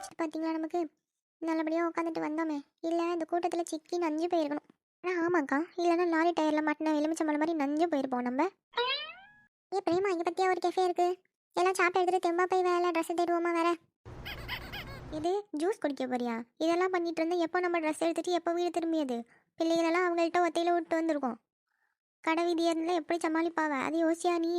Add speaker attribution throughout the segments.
Speaker 1: கிடைச்சிட்டு பார்த்தீங்களா நமக்கு. நல்லபடியாக உட்காந்துட்டு வந்தோமே. இல்லை இந்த கூட்டத்தில் சிக்கி நஞ்சு போயிருக்கணும். ஆனால் ஆமாக்கா, இல்லைன்னா லாரி டயரில் மாட்டின எலுமிச்சம்பழம் மாதிரி நஞ்சு போயிருப்போம் நம்ம. பிரேமா, இங்கே பற்றியா ஒரு கெஃபே இருக்கு. எல்லாம் சாப்பிட்டு எடுத்துட்டு தெம்பா போய் வேலை ட்ரெஸ் தேடுவோமா வேற. இது ஜூஸ் குடிக்க போறியா? இதெல்லாம் பண்ணிட்டு இருந்தா எப்போ நம்ம ட்ரெஸ் எடுத்துட்டு எப்போ வீடு திரும்பியது? பிள்ளைகளெல்லாம் அவங்கள்ட்ட ஒத்தையில விட்டு வந்திருக்கோம். கடை விதியர்ல எப்படி சமாளிப்பாவ? அது யோசியா நீ?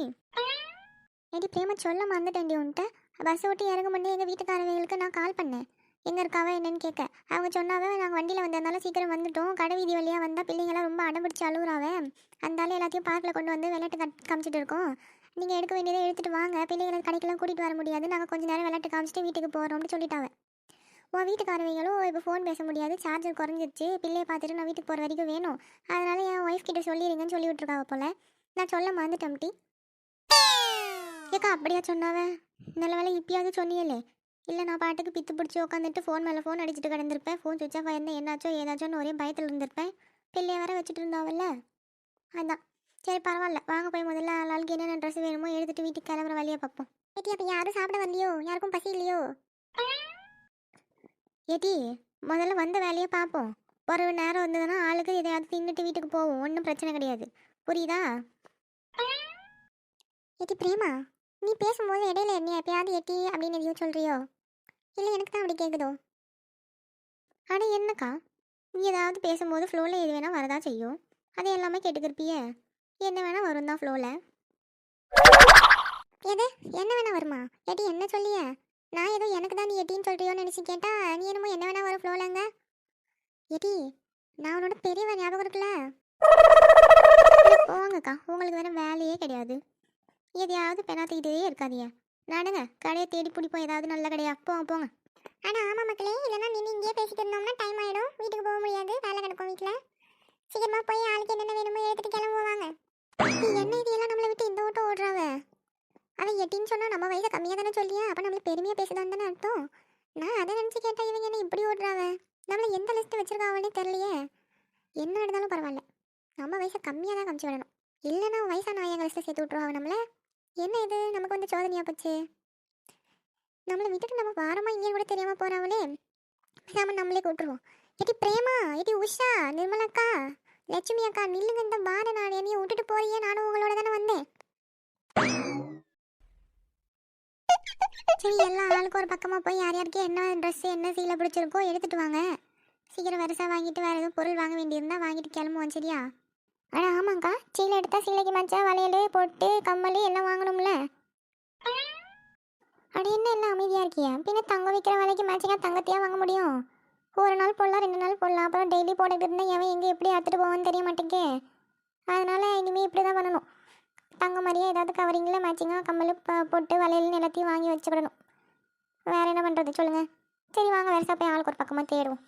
Speaker 1: ஏடி பிரேமா, சொல்ல மறந்துட்டேன்டி உன்ட்ட. பஸ் விட்டு இறங்க முன்னே எங்கள் வீட்டுக்காரவங்களுக்கு நான் கால் பண்ணேன், எங்கே இருக்காவ என்னன்னு கேட்க. அவங்க சொன்னாவே நாங்கள் வண்டியில் வந்ததுனால சீக்கிரம் வந்துட்டோம், கடை வீதி வழியாக வந்தால் பிள்ளைங்களாம் ரொம்ப அடம்பிடிச்சு அழுகுறாவே, அந்தாலும் எல்லாத்தையும் பார்க்கில் கொண்டு வந்து விளையாட்டு காமிச்சிட்டு இருக்கோம். நீங்கள் எடுக்க வேண்டியதை எடுத்துகிட்டு வாங்க, பிள்ளைங்களை கடைக்கெல்லாம் கூட்டிகிட்டு வர முடியாது, நாங்கள் கொஞ்சம் நேரம் விளையாட்டு காமிச்சிட்டு வீட்டுக்கு போகிறோம்னு சொல்லிட்டாவே. உன் வீட்டுக்காரவங்களும் இப்போ ஃபோன் பேச முடியாது, சார்ஜர் குறைஞ்சிருச்சு, பிள்ளையை பார்த்துட்டு நான் வீட்டுக்கு போகிற வரைக்கும் வேணும், அதனால என் ஒய்ஃப் கிட்ட சொல்லிடுங்கன்னு சொல்லி விட்டுருக்காவ போல. நான் சொல்ல மறந்துட்டேன்டி. ஏக்கா அப்படியா சொன்னாவே? நல்ல வேலை இப்பயாவது சொன்னியலே. இல்லை நான் பாட்டுக்கு பித்து பிடிச்சி உட்காந்துட்டு ஃபோன் மேலே ஃபோன் அடிச்சுட்டு கிடந்திருப்பேன். ஃபோன் சுவிட்ச் ஆஃப் ஆயிருந்தேன், என்னாச்சோ ஏதாச்சோன்னு ஒரே பயத்தில் இருந்திருப்பேன். பிள்ளைய வேற வச்சுட்டு இருந்தாவல்ல, அதான். சரி பரவாயில்ல, வாங்க போய் முதல்ல ஆளுக்கு என்னென்ன ட்ரெஸ் வேணுமோ எடுத்துகிட்டு வீட்டுக்கு கிளம்புற வழியை பார்ப்போம். ஏட்டி, அப்போ யாரும் சாப்பிட வரலையோ? யாருக்கும் பசி இல்லையோ? ஏட்டி, முதல்ல வந்த வேலையை பார்ப்போம். ஒரு நேரம் வந்ததுன்னா ஆளுக்கு எதையாவது தின்னுட்டு வீட்டுக்கு போவோம், ஒன்றும் பிரச்சனை கிடையாது. புரியுதா? ஏட்டி பிரேமா, நீ பேசும்போது இடையில என்ன எப்பயாவது எட்டி அப்படின்னு எதையும் சொல்கிறியோ? இல்லை எனக்கு தான் அப்படி கேட்குதோ? ஆனால் என்னக்கா, நீ ஏதாவது பேசும்போது ஃப்ளோவில் எது வேணால் வரதா செய்யும், அது எல்லாமே கேட்டுக்கிருப்பியே. என்ன வேணால் வரும் தான் ஃப்ளோவில். எது என்ன வேணால் வருமா? எட்டி என்ன சொல்லிய? நான் ஏதோ எனக்கு தான் நீ எட்டின்னு சொல்கிறியோன்னு நினச்சி கேட்டா நீ என்னமோ என்ன வேணால் வரும் ஃப்ளோவில்ங்க. எட்டி, நான் உன்னோட பெரியவ ஞாபகம் இருக்குல்ல? போங்கக்கா, உங்களுக்கு வேறு வேலையே கிடையாது. எதையாவது பெணாத்திக்கிட்டே இருக்காதிய. நடங்க, கடையை தேடி பிடிப்போம், ஏதாவது நல்ல கடையா. போங்க போங்க. ஆனால் ஆமாம் மக்களே, இல்லைன்னா நீ இங்கேயே பேசிட்டு இருந்தோம்னா டைம் ஆகிடும், வீட்டுக்கு போக முடியாது, வேலை கிடக்கும் வீட்டில். சீக்கிரமாக போய் ஆளுக்கு என்னென்ன வேணுமோ எடுத்துகிட்டு கிளம்புவாங்க. என்ன இதெல்லாம் நம்மளை விட்டு இந்த ஓட்டம் ஓடுறாவ? அவன் எட்டின்னு சொன்னால் நம்ம வயசை கம்மியாக தானே சொல்லியா? அப்போ நம்மளுக்கு பெருமையாக பேசுதான் தானே அர்த்தம். நான் அதை நினச்சி கேட்டால் இவங்க என்ன இப்படி ஓடுறாவ? நம்மளை எந்த லிஸ்ட்டு வச்சிருக்காவனே தெரியலையே. என்ன இருந்தாலும் பரவாயில்ல, நம்ம வயசை கம்மியாக தான் காமிச்சு விடணும், இல்லைன்னா வயசான ஆயங்க லிஸ்ட்டை சேர்த்து விட்ருவாங்க நம்மளை. என்ன இது நமக்கு வந்து சோதனையாக போச்சு? நம்மளை விட்டுட்டு நம்ம வாரமாக இங்கே கூட தெரியாமல் போகிறாங்களே, பேசாமல் நம்மளே கூப்பிட்டுருவோம். எட்டி பிரேமா, எட்டி உஷா, நிர்மலாக்கா, லட்சுமி அக்கா, நில்லுங்க, இந்த வார நான் என்னைய விட்டுட்டு போறியே, நானும் உங்களோட தானே வந்தேன். சரி, எல்லா ஆளுக்கும் ஒரு பக்கமாக போய் யார் யாருக்கு என்ன ட்ரெஸ்ஸு என்ன சீலை பிடிச்சிருக்கோ எடுத்துகிட்டு வாங்க. சீக்கிரம் வரிசை வாங்கிட்டு வேறு எதுவும் பொருள் வாங்க வேண்டியிருந்தால் வாங்கிட்டு கிளம்புவோம், சரியா? ஆனால் ஆமாங்க்கா, சீலை எடுத்தால் சீலைக்கு மச்சா வளையல் போட்டு கம்மல் எல்லாம் வாங்கணும்ல. அப்படி என்ன எல்லாம் அமைதியாக இருக்கியா? பின்ன தங்க வைக்கிற வேலைக்கு மேட்சிங்காக தங்கத்தையாக வாங்க முடியும்? ஒரு நாள் போடலாம், 2 நாள் போடலாம், அப்புறம் டெய்லி போட்டுட்டு இருந்தால் எவன் எங்கே எப்படி எடுத்துகிட்டு போவான்னு தெரிய மாட்டேங்கே. அதனால் இனிமேல் இப்படி தான் பண்ணணும். தங்க மாதிரியே ஏதாவது கவரிங்கில் மேட்சிங்காக கம்மல் போட்டு வளையல்னு எல்லாத்தையும் வாங்கி வச்சுக்கிடணும். வேறு என்ன பண்ணுறது சொல்லுங்கள்? சரி வாங்க, வருஷா போய் ஆளுக்கு ஒரு பக்கமாக தேடுவோம்.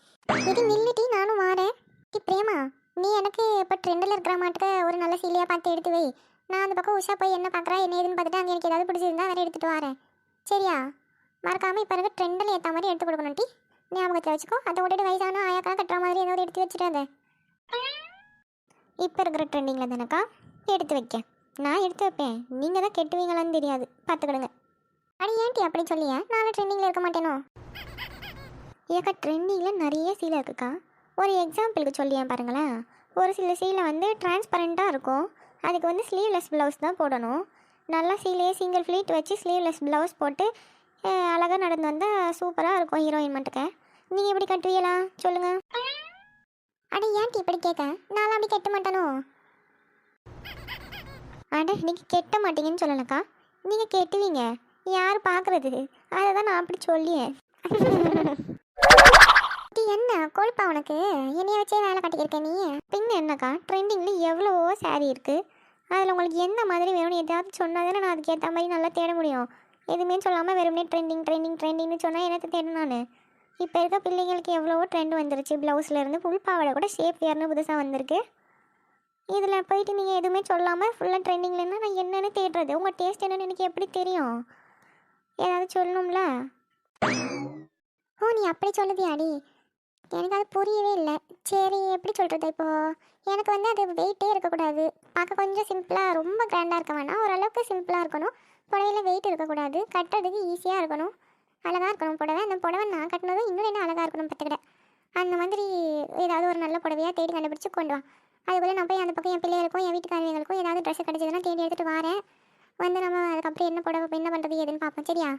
Speaker 1: இது நில்லுட்டி, நானும் வாரேன். பிரேமா, நீ எனக்கு இப்போ ட்ரெண்டில் இருக்கிற மாட்டுக்கு ஒரு நல்ல சீலையாக பார்த்து எடுத்து வை. நான் அந்த பக்கம் உஷா போய் என்ன பார்க்குறா என்ன ஏதுன்னு பார்த்துட்டு அங்கே எனக்கு ஏதாவது பிடிச்சிருந்தா வேறு எடுத்துகிட்டு வரேன், சரியா? மறக்காமல் இப்போ இருக்க ட்ரெண்டில் ஏற்ற மாதிரி எடுத்து கொடுக்கணும் டி, ஞாபகத்தை வச்சுக்கோ. அதை விட்டுட்டு வயசான ஆயாக்கா கட்டுற மாதிரி ஏதாவது எடுத்து வச்சுட்டாத. இப்போ இருக்கிற ட்ரெண்டிங்கில் தானக்கா எடுத்து வைக்க. நான் எடுத்து வைப்பேன், நீங்கள் தான் கெட்டுவீங்களான்னு தெரியாது, பார்த்துக்கிடுங்க. அடி ஏன்ட்டி அப்படி சொல்லியா? நான் ட்ரெண்டிங்கில் இருக்க மாட்டேனோ? ஏக்கா, ட்ரெண்டிங்கில் நிறைய சீலை இருக்குக்கா. ஒரு எக்ஸாம்பிளுக்கு சொல்லியேன் பாருங்களேன். ஒரு சில சீலை வந்து டிரான்ஸ்பரண்ட்டாக இருக்கும், அதுக்கு வந்து ஸ்லீவ்லெஸ் ப்ளவுஸ் தான் போடணும். நல்லா சீலையே சிங்கிள் ஃப்ளீட் வச்சு ஸ்லீவ்லெஸ் ப்ளவுஸ் போட்டு அழகாக நடந்து வந்தால் சூப்பராக இருக்கும் ஹீரோயின் மட்டுக்க. நீங்கள் எப்படி கட்டுவீங்களா சொல்லுங்கள்? அட ஏன்ட்டி இப்படி கேட்க? நான் அப்படி கட்ட மாட்டேனோ? அட நீங்கள் கெட்ட மாட்டீங்கன்னு சொல்லலக்கா, நீங்கள் கெட்டுவீங்க, யார் பார்க்குறது? அதை தான் நான் அப்படி சொல்லியேன். என்ன கொழுப்பா உனக்கு? என்னைய வச்சே வேலை கட்டிக்கிருக்க நீ? பின்ன என்னக்கா, ட்ரெண்டிங்கில் எவ்வளவோ சாரீ இருக்குது, அதில் உங்களுக்கு எந்த மாதிரி வேணும்னு எதாவது சொன்னால் தானே நான் அதுக்கேற்ற மாதிரி நல்லா தேட முடியும். எதுவுமே சொல்லாமல் வெறுமனே ட்ரெண்டிங்னு சொன்னால் என்னத்தை தேடும் நான்? இப்போ இருக்க பிள்ளைங்களுக்கு எவ்வளவோ ட்ரெண்ட் வந்துருச்சு, ப்ளவுஸ்லேருந்து ஃபுல் பாவாடை கூட ஷேப் வேர்னு புதுசாக வந்திருக்கு. இதில் போயிட்டு நீங்கள் எதுவுமே சொல்லாமல் ஃபுல்லாக ட்ரெண்டிங்லன்னா நான் என்னென்னு தேடுறது? உங்கள் டேஸ்ட் என்னென்னு எனக்கு எப்படி தெரியும்? ஏதாவது சொல்லணும்ல. ஓ, நீ அப்படி சொல்லுதியாடி? எனக்கு அது புரியவே இல்லை. சரி, எப்படி சொல்கிறது? இப்போது எனக்கு வந்து அது வெயிட்டே இருக்கக்கூடாது, பார்க்க கொஞ்சம் சிம்பிளாக, ரொம்ப கிராண்டாக இருக்க வேணாம், ஓரளவுக்கு சிம்பிளாக இருக்கணும், புடவையில் வெயிட் இருக்கக்கூடாது, கட்டுறதுக்கு ஈஸியாக இருக்கணும், அழகாக இருக்கணும் புடவை. அந்த புடவை நான் கட்டினதும் இன்னும் என்ன அழகாக இருக்கணும் பார்த்துக்கிட. அந்த மாதிரி ஏதாவது ஒரு நல்ல புடவையாக தேடி கண்டுபிடிச்சி கொண்டு வா. அதுக்குள்ளே நான் போய் அந்த பக்கம் என் பிள்ளைகளுக்கும் என் வீட்டுக்காரங்களுக்கும் ஏதாவது ட்ரெஸ் கிடச்சதுன்னா தேடி எடுத்துகிட்டு வரேன். வந்து நம்ம அதுக்கப்புறம் என்ன புடவை என்ன பண்ணுறது ஏதுன்னு பார்ப்போம். சரியா?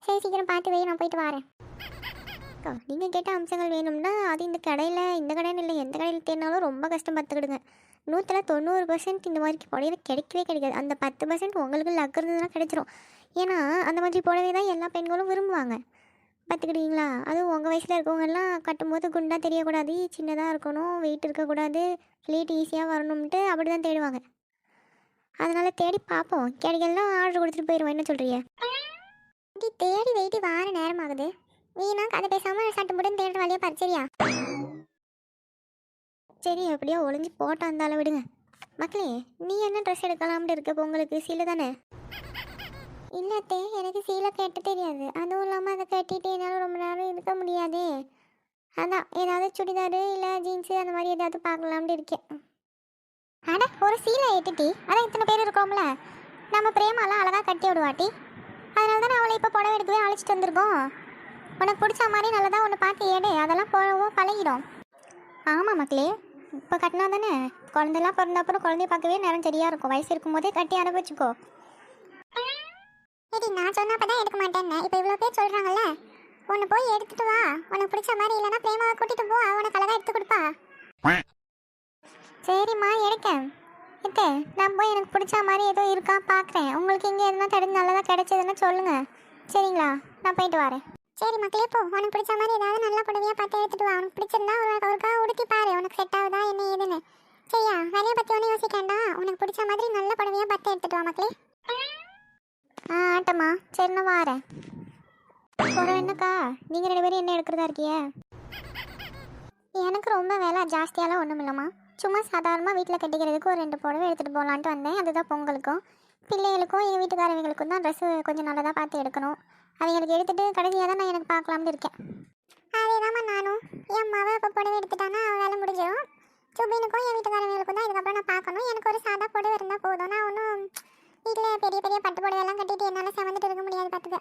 Speaker 1: சரி, சீக்கிரம் பார்த்து வை, நான் போயிட்டு வரேன். நீங்கள் கேட்ட அம்சங்கள் வேணும்னா அது இந்த கடையில் இல்லை, எந்த கடையில் தேடினாலும் ரொம்ப கஷ்டம் பார்த்துக்கிடுங்க. 190% இந்த மாதிரி புடவை கிடைக்கவே கிடைக்காது. அந்த 10% உங்களுக்கு லக் இருந்ததுன்னா கிடைச்சிரும். ஏன்னா அந்த மாதிரி புடவை தான் எல்லா பெண்களும் விரும்புவாங்க பார்த்துக்கிட்டீங்களா. அதுவும் உங்கள் வயசில் இருக்கவங்கெல்லாம் கட்டும்போது குண்டாக தெரியக்கூடாது, சின்னதாக இருக்கணும், வெயிட் இருக்கக்கூடாது, ஃப்ளீட் ஈஸியாக வரணும்ட்டு அப்படி தான் தேடுவாங்க. அதனால் தேடி பார்ப்போம். கிடைக்கலாம் ஆர்டர் கொடுத்துட்டு போயிடுவோம். என்ன சொல்கிறீங்க? இப்படி தேடி வெயிட்டி வார நேரம் ஆகுது. வீணா கதை பேசாமல் சட்டு போட்டு தேடுற வழியாக பாரு. சரியா? சரி, எப்படியோ ஒளிஞ்சு போட்டா இருந்தாலும் விடுங்க. மக்களே, நீ என்ன ட்ரெஸ் எடுக்கலாம்னு இருக்க? பொங்கலுக்கு சீலை தானே? இல்லத்தே, எனக்கு சீலை கட்ட தெரியாது. அதுவும் இல்லாமல் அதை கட்டிட்டு என்னால் ரொம்ப நேரம் இருக்க முடியாதே. அதான் ஏதாவது சுடிதாரு இல்லை ஜீன்ஸு அந்த மாதிரி ஏதாவது பார்க்கலாம்னு இருக்கேன். அட, ஒரு சீலை ஏட்டுட்டி, அதான் இத்தனை பேர் இருக்கோம்ல, நம்ம பிரேமாலாம் அழகாக கட்டி விடுவாட்டி. அதனால தான் அவளை இப்போ புடவை எடுக்கவே அழைச்சிட்டு வந்திருக்கோம். உனக்கு பிடிச்ச மாதிரி நல்லதாக ஒன்று பார்த்து ஏடு, அதெல்லாம் போகவும் பழகிடும். ஆமாம் மக்களே, இப்போ கட்டினா தானே குழந்தைலாம் பிறந்த அப்புறம் குழந்தைய பார்க்கவே நேரம் சரியாக இருக்கும். வயசு இருக்கும் போதே கட்டி அனுபவிச்சுக்கோ. சரி, நான் சொன்னப்போ தான் எடுக்க மாட்டேன்னு இப்போ இவ்வளோ பேர் சொல்கிறாங்கல்ல, உன்னை போய் எடுத்துட்டு வா. உனக்கு பிடிச்ச மாதிரி இல்லைன்னா பிரேமாவை கூட்டிட்டு போ, உனக்கு அழகாக எடுத்து கொடுப்பா. சரிம்மா, எடுக்கேன். இத்தே, நான் போய் எனக்கு பிடிச்ச மாதிரி ஏதோ இருக்கா பார்க்குறேன். உங்களுக்கு இங்கே எதுனா கிடைச்சி நல்லதாக கிடைச்சதுன்னு சொல்லுங்கள். சரிங்களா? நான் போயிட்டு வரேன். சரி மக்களே, போ. உனக்கு பிடிச்ச மாதிரி ஏதாவது நல்ல புடவையாக பார்த்து எடுத்துட்டு வா. உனக்கு பிடிச்சிருந்தா ஒருக்கா உடுத்தி பாரு, உனக்கு செட் ஆகுதா என்ன ஏதுன்னு. சரியா? நிறைய பற்றி ஒன்றும் யோசிக்காண்டா. உனக்கு பிடிச்ச மாதிரி நல்ல புடவையாக பார்த்து எடுத்துட்டு வா மக்களே. ஆட்டம்மா, சரி நான் வரேன். ஒரு என்னக்கா, நீங்கள் 2 பேரும் என்ன எடுக்கிறதா இருக்கிய? எனக்கு ரொம்ப வேலை ஜாஸ்தியாலாம் ஒன்றும் இல்லைம்மா. சும்மா சாதாரணமாக வீட்டில் கட்டிக்கிறதுக்கு ஒரு 2 புடவை எடுத்துகிட்டு போகலான்ட்டு வந்தேன். அதுதான் பொங்கலுக்கும் பிள்ளைகளுக்கும் எங்கள் வீட்டுக்காரங்களுக்கும் தான் ட்ரெஸ்ஸு கொஞ்சம் நல்லதாக பார்த்து எடுக்கணும். அவங்களுக்கு எடுத்துகிட்டு கடைசியாக தான் நான் எனக்கு பார்க்கலாம்னு இருக்கேன். அதேதாம்மா நானும். என் அம்மாவை இப்போ புடவை எடுத்துட்டானா அவள் வேலை முடிஞ்சிடும். சுபினுக்கும் என் வீட்டுக்காரங்களுக்கும் தான் இதுக்கப்புறம் நான் பார்க்கணும். எனக்கு ஒரு சாதா புடவை இருந்தால் போதும். நான் ஒன்றும் வீட்டில் பெரிய பெரிய பட்டு புடவையெல்லாம் கட்டிட்டு என்னால் செவந்துட்டு இருக்க முடியாது பார்த்துக்க.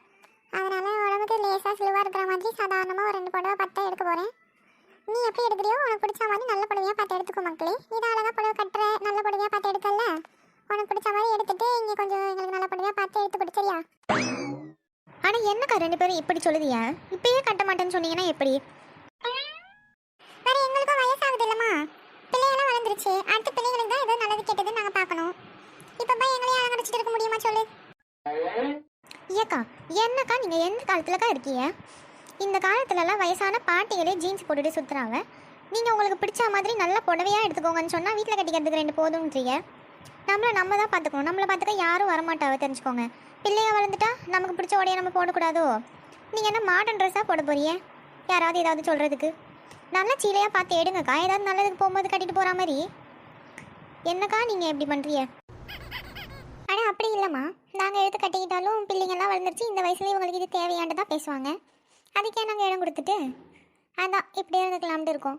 Speaker 1: அதனால் உடம்புக்கு லேசாக சிலுவாக இருக்கிற மாதிரி சாதாரணமாக ஒரு 2 புடவை பட்டை எடுக்க போகிறேன். நீ எப்படி எடுக்கிறியோ உனக்கு பிடிச்ச மாதிரி நல்ல புடவையாக பார்த்து எடுத்துக்கோ மக்களே. நீ தான் அழகாக புடவை கட்டுற, நல்ல புடவையாக பார்த்து எடுக்கல. உனக்கு பிடிச்ச மாதிரி எடுத்துட்டு இங்கே கொஞ்சம் எங்களுக்கு நல்ல புடவையாக பார்த்து எடுத்து கொடு. சரியா? ஆனால் என்னக்கா 2 பேரும் இப்படி சொல்லுதிய? இப்பயே கட்ட மாட்டேன்னு சொன்னீங்கன்னா எப்படி? வேறு எங்களுக்கும் வயசாகுது இல்லைம்மா, பிள்ளைகளாம் வளர்ந்துருச்சு. அடுத்த பிள்ளைங்களுக்கு தான் ஏதோ நல்லது கெட்டது நாங்கள் பார்க்கணும். இப்போ போய் எங்களையும் அலங்கரிச்சிட்டு இருக்க முடியுமா சொல்லு? ஏக்கா, என்னக்கா நீங்கள் எந்த காலத்துலக்கா இருக்கீங்க? இந்த காலத்துலலாம் வயசான பாட்டிகளே ஜீன்ஸ் போட்டுட்டு சுற்றுறாங்க. நீங்கள் உங்களுக்கு பிடிச்ச மாதிரி நல்ல புடவையாக எடுத்துக்கோங்கன்னு சொன்னால் வீட்டில் கட்டிக்கிறதுக்கு 2 போதும்ன்றீங்க. நம்ம தான் பார்த்துக்கணும். நம்மளை பார்த்துக்க யாரும் வரமாட்டாவ, தெரிஞ்சுக்கோங்க. பிள்ளைங்க வளர்ந்துட்டா நமக்கு பிடிச்ச உடையை நம்ம போடக்கூடாதோ? நீங்கள் என்ன மாடர்ன் ட்ரெஸ்ஸாக போட போறிய? யாராவது ஏதாவது சொல்கிறதுக்கு நல்லா சீலையாக பார்த்து எடுங்கக்கா. ஏதாவது நல்லதுக்கு போகும்போது கட்டிட்டு போகிற மாதிரி. என்னக்கா நீங்கள் எப்படி பண்ணுறிய? ஆனால் அப்படி இல்லைம்மா, நாங்கள் எடுத்து கட்டிக்கிட்டாலும் பிள்ளைங்கள்லாம் வளர்ந்துருச்சு. இந்த வயசுலேயே இவங்களுக்கு இது தேவையாண்டு தான் பேசுவாங்க. அதுக்கே நாங்கள் இடம் கொடுத்துட்டு அதான் இப்படியே இருந்துக்கலாம்ட்டு இருக்கோம்.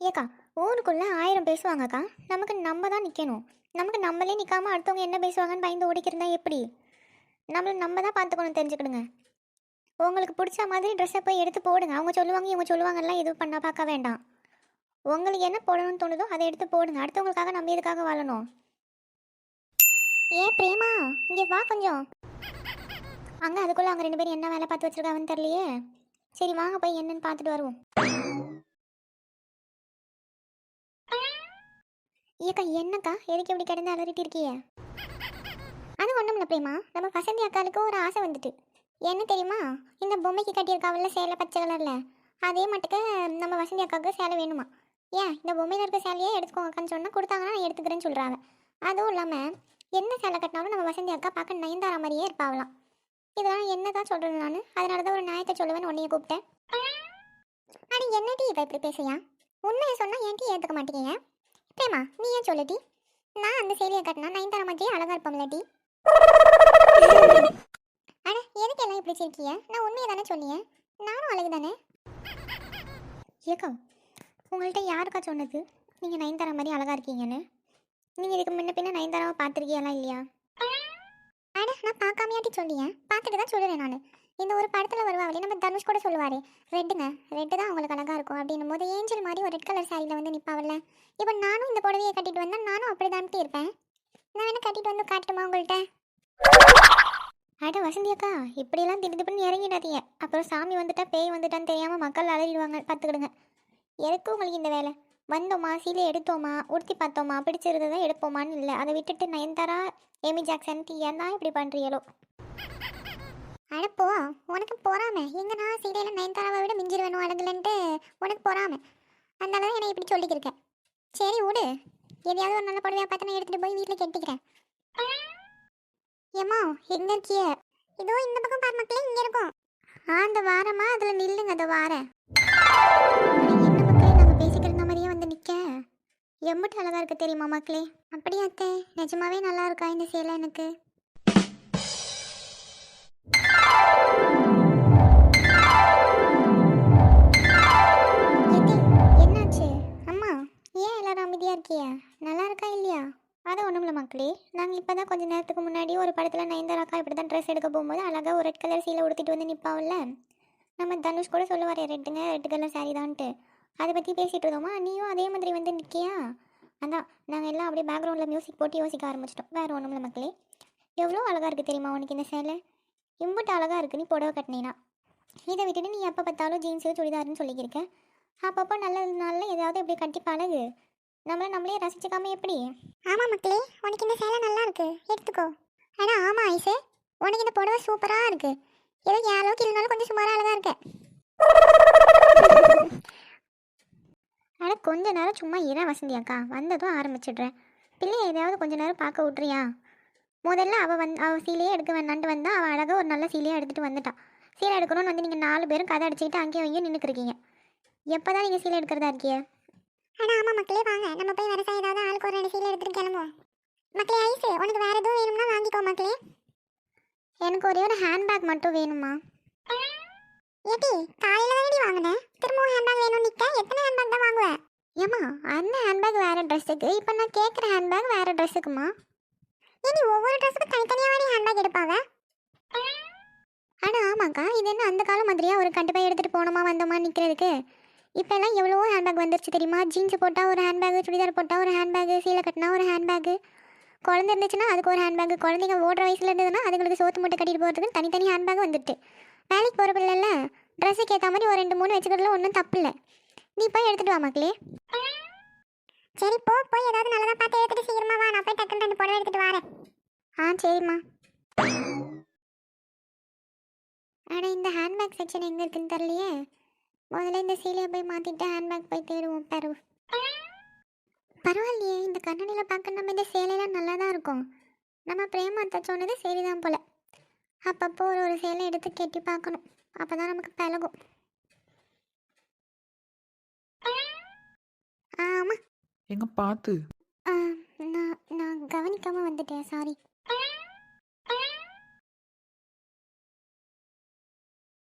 Speaker 1: ஏக்கா, ஊருக்குள்ளே 1000 பேசுவாங்கக்கா. நமக்கு நம்ம தான் நிற்கணும். நமக்கு நம்மளே நிற்காமல் அடுத்தவங்க என்ன பேசுவாங்கன்னு பயந்து ஓடிக்கிறதா எப்படி? நம்ம தான் பார்த்துக்கணும், தெரிஞ்சுக்கிடுங்க. உங்களுக்கு பிடிச்ச மாதிரி ட்ரெஸ்ஸை போய் எடுத்து போடுங்க. அவங்க சொல்லுவாங்க இவங்க சொல்லுவாங்கலாம் எதுவும் பண்ண பார்க்க வேண்டாம். உங்களுக்கு என்ன போடணும்னு தோணுதோ அதை எடுத்து போடுங்க. அடுத்தவங்களுக்காக நம்ம எதுக்காக வாழணும்? ஏ பிரேமா, இங்கே வா கொஞ்சம். அங்கே அதுக்குள்ளே அவங்க 2 பேரும் என்ன வேலை பார்த்து வச்சுருக்காங்கன்னு தெரியலையே. சரி வாங்க போய் என்னன்னு பார்த்துட்டு வருவோம். ஏக்கா, என்னக்கா எதுக்கு எப்படி கிடந்து அலறிட்டு இருக்கிய? அது ஒன்றும் இல்லை பிரேமா, நம்ம வசந்தி அக்காளுக்கு ஒரு ஆசை வந்துட்டு. என்ன தெரியுமா? இந்த பொம்மைக்கு கட்டியிருக்காவில்ல சேலை பச்சை கலரில், அதே மட்டுக்கு நம்ம வசந்தி அக்காவுக்கு சேலை வேணுமா? ஏன் இந்த பொம்மையில் இருக்க சேலையே எடுத்துக்கோங்கக்கான்னு சொன்னால் கொடுத்தாங்கன்னா நான் எடுத்துக்கிறேன்னு சொல்கிறாங்க. அதுவும் இல்லாமல் என்ன சேலை கட்டினாலும் நம்ம வசந்தி அக்கா பார்க்க நயன்தாரா மாதிரியே இருப்பாவலாம். இதெல்லாம் என்ன தான் சொல்கிறது நான்? அதனால தான் ஒரு நியாயத்தை சொல்லுவேன்னு உன்னைய கூப்பிட்டேன். ஆனால் என்னடி இதை இப்படி பேசுறியா? உண்மையை சொன்னால் ஏன்டி ஏற்றுக்க மாட்டேங்க? பிரேமா, நீ ஏன் சொல்லட்டி? நான் அந்த சேலையை கட்டினா நயன்தாரா மாதிரியே அழகாக இருப்போம்லட்டி. ஆனால் எதுக்கு எல்லாம் இப்படி வச்சிருக்கிய? நான் உண்மையை தானே சொல்லியேன். நானும் அழகு தானே. ஏக்கா, உங்கள்கிட்ட யாருக்கா சொன்னது நீங்கள் நயன்தாரா மாதிரி அழகாக இருக்கீங்கன்னு? நீங்கள் இதுக்கு முன்ன பின்ன நயன்தாராவை பார்த்துருக்கியெல்லாம் இல்லையா? அட, நான் பார்க்காமையாட்டி சொல்லியேன். பார்த்துட்டு தான் சொல்லுறேன் நான். இந்த ஒரு படத்தில் வருவாங்களே நம்ம தனுஷ் கூட சொல்லுவாரே, ரெட்டுங்க, ரெட்டு தான் அவங்களுக்கு அழகாக இருக்கும் அப்படின்னும் போது ஏஞ்சல் மாதிரி ஒரு ரெட் கலர் சாரியில் வந்து நிற்பாவில்ல. இப்போ நானும் இந்த புடவையை கட்டிட்டு வந்தால் நானும் அப்படி தான்ட்டு இருப்பேன். நான் வேணா கட்டிட்டு வந்து காட்டுமா உங்கள்கிட்ட? அட வசந்தி அக்கா, இப்படியெல்லாம் திடீர்னு இறங்கிடாதீங்க. அப்புறம் சாமி வந்துட்டா பேய் வந்துட்டான்னு தெரியாமல் மக்கள் அலறிடுவாங்க, பார்த்துக்கிடுங்க. எதுக்கு உங்களுக்கு இந்த வேலை? வந்தோமா, சீலை எடுத்தோமா, உடுத்தி பார்த்தோமா, பிடிச்சிருந்ததை எடுப்போமான்னு இல்லை. அதை விட்டுட்டு நயன்தாரா, ஏமி ஜாக்சன் ஏன் தான் இப்படி பண்ணுறீங்களோ? அடப்போ, உனக்கு பொறாம. எங்க நான் சீலையில் நயன்தாராவை விட மிஞ்சிரு வேணும் அழகுலன்ட்டு உனக்கு பொறாம. அதனால தான் என்னை இப்படி சொல்லிக்கிருக்கேன். சரி விடு, எதையாவது ஒரு நல்ல புடவையா பார்த்து நான் எடுத்துகிட்டு போய் வீட்டில் கட்டிக்கிறேன். ஏம்மா, எங்கே இருக்கிய? இதோ இந்த பக்கம் பாரு மக்களே, இங்கே இருக்கும். அந்த வாரமா, அதில் நில்லுங்க, அதை வாரேன். என்ன மக்களே, நாங்கள் பேசிக்கிற மாதிரியே வந்து நிற்க எம்பிட்டு அழகா இருக்கு தெரியுமா மக்களே? அப்படியா அத்தை? நிஜமாவே நல்லா இருக்கா இந்த சேலை எனக்கு? என்னாச்சு அம்மா? ஏன் எல்லாரும் அமைதியா இருக்கிய? நல்லா இருக்கா இல்லையா? அது ஒன்றும் இல்லை மக்களே, நாங்கள் இப்போ தான் கொஞ்சம் நேரத்துக்கு முன்னாடி ஒரு படத்தில் நயன்தாராக்கா இப்படி தான் ட்ரெஸ் எடுக்க போகும்போது அழகாக ஒரு ரெட் கலர் சீலை உடுத்திட்டு வந்து நிற்பாவில்ல. நம்ம தனுஷ் கூட சொல்லுவார், ரெட்டுங்க, ரெட் கலர் சாரி தான்ட்டு. அதை பற்றி பேசிகிட்டு இருந்தோமா, நீயும் அதே மாதிரி வந்து நிற்கியா? அதான் நாங்கள் எல்லாம் அப்படியே பேக்ரவுண்டில் மியூசிக் போட்டு யோசிக்க ஆரம்பிச்சிட்டோம். வேறு ஒன்றும் இல்லை மக்களே. எவ்வளோ அழகாக இருக்குது தெரியுமா உனக்கு இந்த சேலை? இம்புட்டு அழகாக இருக்குது நீ புடவை கட்டினீனா. இதை விட்டுட்டு நீ எப்போ பார்த்தாலும் ஜீன்ஸு சுடிதாருன்னு சொல்லிக்கிருக்க. அப்பப்போ நல்ல நாளில் ஏதாவது இப்படி கட்டி பழகு. நம்மளே ரசிச்சுக்காம எப்படி? ஆமாம் மக்களே, உனக்கு இந்த சேலை நல்லா இருக்கு, எடுத்துக்கோ. ஆனால் ஆமாம் ஐசு, உனக்கு இந்த புடவை சூப்பராக இருக்கு. ஏதோ என் அளவுக்கு இல்லைனாலும் கொஞ்சம் சுமாராக அழகாக இருக்க. ஆனால் கொஞ்ச நேரம் சும்மா இற வசந்தி அக்கா, வந்ததும் ஆரம்பிச்சிடுறேன். பிள்ளையை எதையாவது கொஞ்ச நேரம் பார்க்க விட்றியா? முதல்ல அவள் சீலையே எடுக்க வேணான்ட்டு வந்தா, அவள் அழகாக ஒரு நல்ல சீலையாக எடுத்துகிட்டு வந்துட்டான். சீலை எடுக்கணும்னு வந்து நீங்கள் 4 பேரும் கதை அடிச்சுக்கிட்டு அங்கேயும் இங்கேயும் நின்றுக்குறீங்க. எப்போ தான் நீங்கள் சீலை எடுக்கிறதா இருக்கிய? ஆனால் ஆமாம் மக்களே, வாங்க நம்ம போய் வர ஏதாவது ஆளுக்கு ஒரு 2 சீலை எடுத்துகிட்டு கிளம்புவோம். மக்களே ஐஸு, உனக்கு வேறு எதுவும் வேணும்னா வாங்கிக்கோ மக்களே. எனக்கு ஒரே ஒரு ஹேண்ட்பேக் மட்டும் வேணுமா? ஏட்டி, காலையில் தானடி வாங்கினேன், திரும்பவும் ஹேண்ட்பேக் வேணும் நிற்க? எத்தனை ஹேண்ட்பேக் தான் வாங்குவேன்? ஏம்மா, அந்த ஹேண்ட்பேக் வேறு ட்ரெஸ்ஸுக்கு, இப்போ நான் கேட்குற ஹேண்ட்பேக் வேறு ட்ரெஸ்ஸுக்குமா? ஏடி, ஒவ்வொரு ட்ரெஸ்ஸுக்கும் தனித்தனியாக ஹேண்ட்பேக் எடுப்பாங்க. ஆனால் ஆமாக்கா, இது என்ன அந்த காலம் மாதிரியா ஒரு கண்டிப்பாக எடுத்துகிட்டு போனோமா வந்தோமா நிற்கிறதுக்கு? இப்போல்லாம் எவ்வளவோ ஹேண்ட்பேக் வந்துருச்சு தெரியுமா? ஜீன்ஸு போட்டால் ஒரு ஹேண்ட்பேக்கு, சுடிதார் போட்டால் ஒரு ஹேண்ட்பேக்கு, சீலை கட்டினா ஒரு ஹேண்ட்பேக்கு, குழந்தை இருந்துச்சுன்னா அதுக்கு ஒரு ஹேண்ட்பேக்கு, குழந்தைங்க ஓடுற வயசில் இருந்ததுன்னா அதுங்களுக்கு சோத்து மூட்டை கட்டிட்டு போகிறதுக்கு தனித்தனி ஹேண்ட்பேக் வந்துட்டு. வேலைக்கு போகிற பிள்ளைல ட்ரெஸ்ஸுக்கு ஏற்ற மாதிரி ஒரு 2 3 வச்சுக்கிறதுல ஒன்றும் தப்பு இல்லை. நீ போய் எடுத்துகிட்டு வா மக்களே. சரி போய் ஏதாவது நல்லதாக பார்த்து எடுத்துகிட்டு சீக்கிரமா வா, நான் போய் டக்குன்னு 2 புடவை எடுத்துகிட்டு வரேன். சரிம்மா. ஆனால் இந்த ஹேண்ட்பேக் செக்ஷன் எங்கே இருக்குன்னு தெரியலையே. முதல்ல இந்த சீலையை போய் மாற்றிட்டு ஹேண்ட்பேக் போய் தேடுவோம். பரவாயில்லையே, இந்த கண்ணாடியில் பார்க்க நம்ம இந்த சேலையெல்லாம் நல்லா தான் இருக்கும். நம்ம பிரேமாத்த சொன்னது சரிதான் போல். அப்பப்போ ஒரு சேலை எடுத்து கட்டி பார்க்கணும், அப்போ தான் நமக்கு பழகும். ஆமாம்.
Speaker 2: எங்க பார்த்து
Speaker 1: நான் கவனிக்காமல் வந்துட்டேன், சாரி.